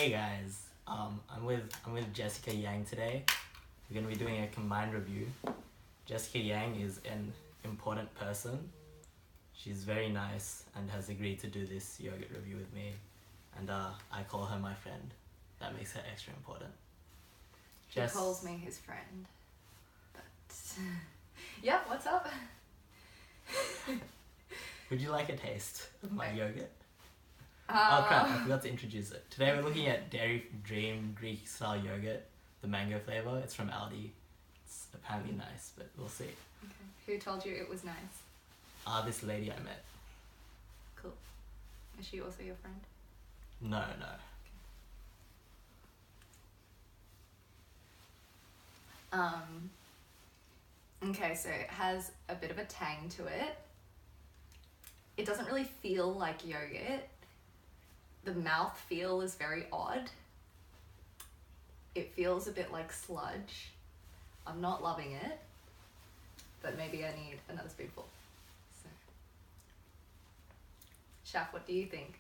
Hey guys, I'm with Jessica Yang today. We're gonna be doing a combined review. Jessica Yang is an important person. She's very nice and has agreed to do this yogurt review with me, and I call her my friend. That makes her extra important. He calls me his friend, but yeah, what's up? Would you like a taste of my yogurt? Oh crap, I forgot to introduce it. Today we're looking at Dairy Dream Greek style yogurt, the mango flavour. It's from Aldi. It's apparently nice, but we'll see. Okay. Who told you it was nice? This lady I met. Cool. Is she also your friend? No. Okay, so it has a bit of a tang to it. It doesn't really feel like yogurt. The mouth feel is very odd. It feels a bit like sludge. I'm not loving it, but maybe I need another spoonful. So, Shaf, what do you think?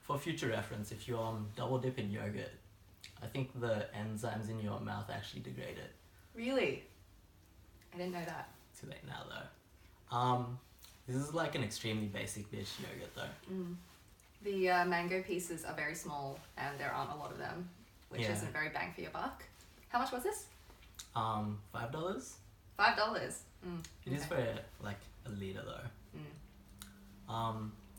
For future reference, if you double dip in yogurt, I think the enzymes in your mouth actually degrade it. Really? I didn't know that. Too late now though. This is like an extremely basic bitch yogurt though. The mango pieces are very small and there aren't a lot of them, which isn't very bang for your buck. How much was this? $5. $5? It is for like a litre though.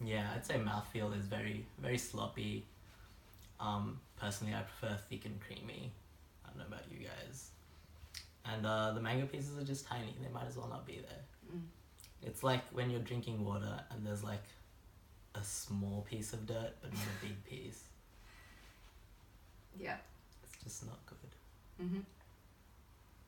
Yeah, I'd say mouthfeel is very, very sloppy. Personally, I prefer thick and creamy. I don't know about you guys. And the mango pieces are just tiny. They might as well not be there. It's like when you're drinking water and there's like a small piece of dirt, but not a big piece. Yeah. It's just not good.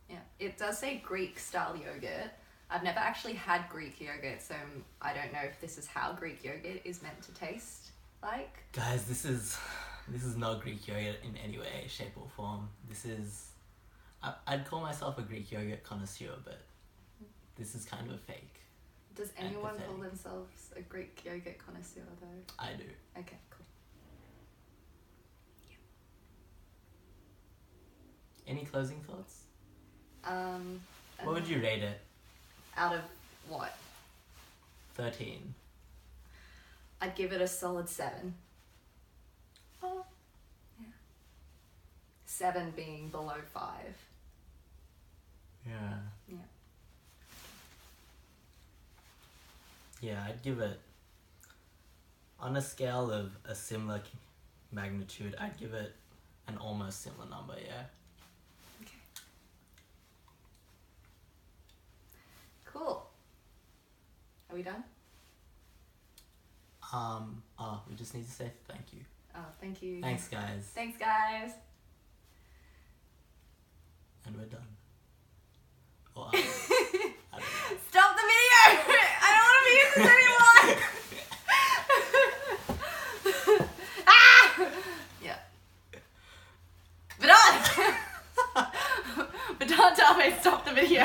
Yeah. It does say Greek style yogurt. I've never actually had Greek yogurt, so I don't know if this is how Greek yogurt is meant to taste like. Guys, this is not Greek yogurt in any way, shape or form. This is... I'd call myself a Greek yogurt connoisseur, but this is kind of a fake. Does anyone call themselves a Greek yogurt connoisseur though? I do. Okay, cool. Any closing thoughts? What What would you rate it? Out of what? 13. I'd give it a solid 7. Oh. Yeah. 7 being below 5. Yeah. Yeah. Yeah, I'd give it, on a scale of a similar magnitude, I'd give it an almost similar number, yeah. Okay. Cool. Are we done? We just need to say thank you. Oh, thank you. Thanks, guys. Thanks, guys. And we're done. Or, I don't know. Stop the video! I don't want to be in this anymore! Ah! Yeah. But don't tell me stop the video.